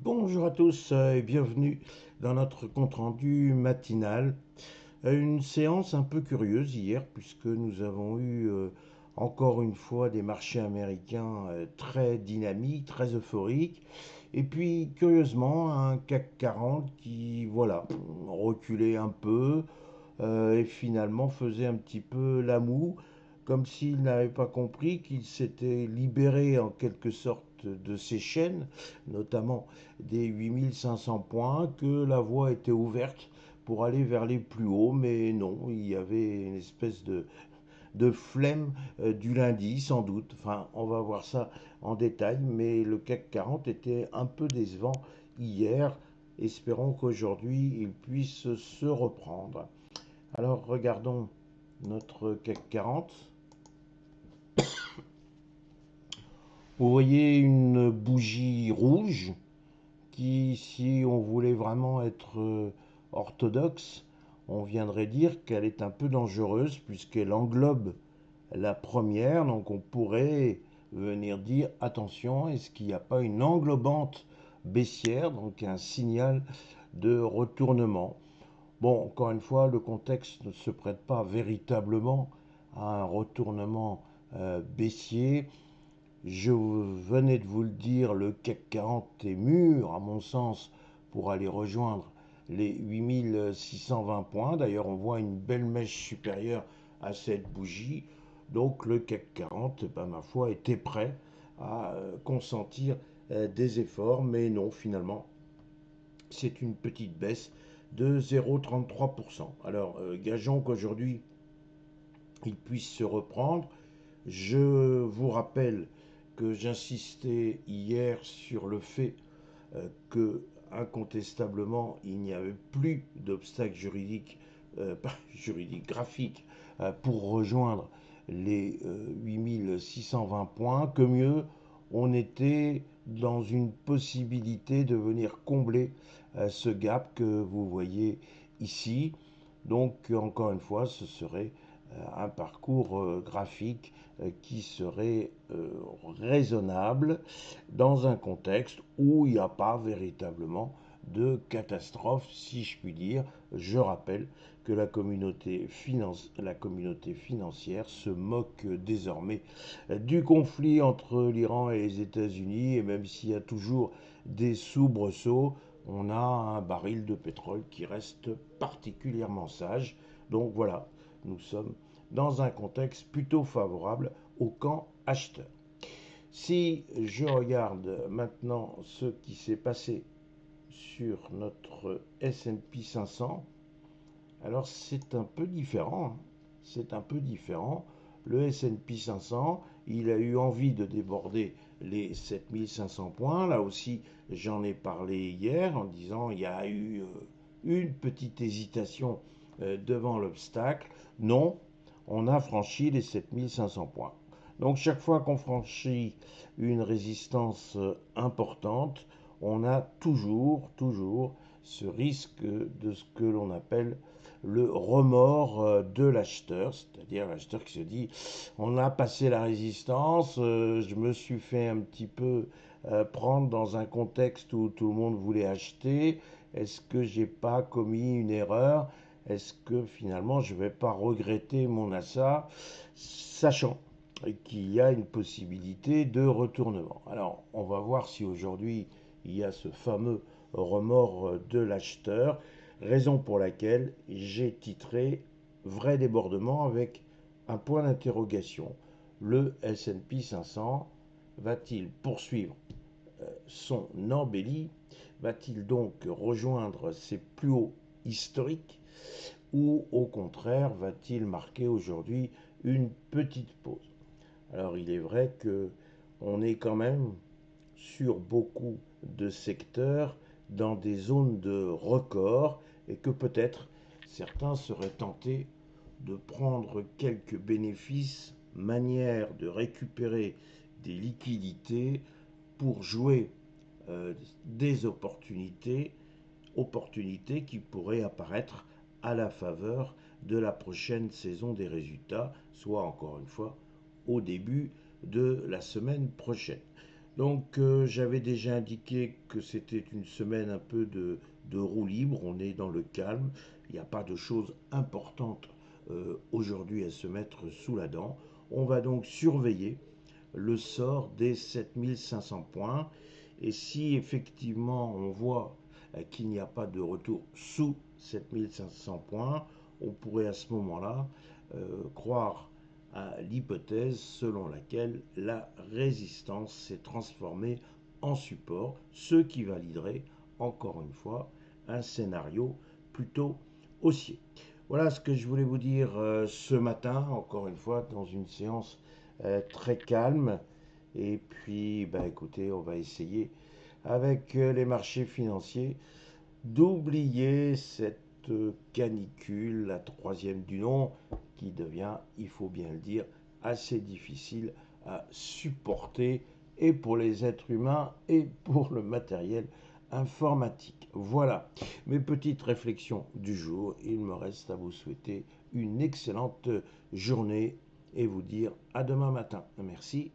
Bonjour à tous et bienvenue dans notre compte-rendu matinal. Une séance un peu curieuse hier puisque nous avons eu encore une fois des marchés américains très dynamiques, très euphoriques. Et puis curieusement un CAC 40 qui voilà reculait un peu et finalement faisait un petit peu la moue, comme s'il n'avait pas compris qu'il s'était libéré en quelque sorte de ses chaînes, notamment des 8500 points, que la voie était ouverte pour aller vers les plus hauts, mais non, il y avait une espèce de flemme du lundi sans doute. Enfin, on va voir ça en détail, mais le CAC 40 était un peu décevant hier. Espérons qu'aujourd'hui il puisse se reprendre. Alors regardons notre CAC 40. Vous voyez une bougie rouge qui, si on voulait vraiment être orthodoxe, on viendrait dire qu'elle est un peu dangereuse puisqu'elle englobe la première. Donc on pourrait venir dire attention, est-ce qu'il n'y a pas une englobante baissière, donc un signal de retournement. Bon, encore une fois, le contexte ne se prête pas véritablement à un retournement baissier. Je venais de vous le dire, le CAC 40 est mûr, à mon sens, pour aller rejoindre les 8620 points. D'ailleurs, on voit une belle mèche supérieure à cette bougie. Donc le CAC 40, ben, ma foi, était prêt à consentir des efforts. Mais non, finalement, c'est une petite baisse de 0,33%. Alors, gageons qu'aujourd'hui, il puisse se reprendre. Je vous rappelle que j'insistais hier sur le fait que incontestablement il n'y avait plus d'obstacles juridiques, pas juridiques, graphiques, pour rejoindre les 8620 points, que mieux on était dans une possibilité de venir combler ce gap que vous voyez ici. Donc encore une fois, ce serait un parcours graphique qui serait raisonnable dans un contexte où il n'y a pas véritablement de catastrophe, si je puis dire. Je rappelle que la communauté financière se moque désormais du conflit entre l'Iran et les États-Unis, et même s'il y a toujours des soubresauts, on a un baril de pétrole qui reste particulièrement sage. Donc voilà, nous sommes dans un contexte plutôt favorable au camp acheteur. Si je regarde maintenant ce qui s'est passé sur notre S&P 500, alors c'est un peu différent, hein. C'est un peu différent. Le S&P 500, il a eu envie de déborder les 7500 points. Là aussi, j'en ai parlé hier en disant il y a eu une petite hésitation devant l'obstacle. Non, on a franchi les 7500 points. Donc chaque fois qu'on franchit une résistance importante, on a toujours ce risque de ce que l'on appelle le remords de l'acheteur, c'est-à-dire l'acheteur qui se dit on a passé la résistance, je me suis fait un petit peu prendre dans un contexte où tout le monde voulait acheter, est-ce que j'ai pas commis une erreur, est-ce que finalement je vais pas regretter mon achat, sachant qu'il y a une possibilité de retournement. Alors on va voir si aujourd'hui il y a ce fameux remords de l'acheteur. Raison pour laquelle j'ai titré Vrai débordement avec un point d'interrogation. Le S&P 500 va-t-il poursuivre son embellie? Va-t-il donc rejoindre ses plus hauts historiques? Ou au contraire, va-t-il marquer aujourd'hui une petite pause? Alors il est vrai que on est quand même sur beaucoup de secteurs dans des zones de record et que peut-être certains seraient tentés de prendre quelques bénéfices, manière de récupérer des liquidités pour jouer des opportunités qui pourraient apparaître à la faveur de la prochaine saison des résultats, soit encore une fois au début de la semaine prochaine. Donc j'avais déjà indiqué que c'était une semaine un peu de roue libre, on est dans le calme, il n'y a pas de choses importantes aujourd'hui à se mettre sous la dent. On va donc surveiller le sort des 7500 points et si effectivement on voit qu'il n'y a pas de retour sous 7500 points, on pourrait à ce moment-là croire à l'hypothèse selon laquelle la résistance s'est transformée en support, ce qui validerait encore une fois un scénario plutôt haussier. Voilà ce que je voulais vous dire ce matin, encore une fois dans une séance très calme. Et puis, bah, écoutez, on va essayer avec les marchés financiers d'oublier cette canicule, la troisième du nom, qui devient, il faut bien le dire, assez difficile à supporter et pour les êtres humains et pour le matériel informatique. Voilà mes petites réflexions du jour. Il me reste à vous souhaiter une excellente journée et vous dire à demain matin. Merci.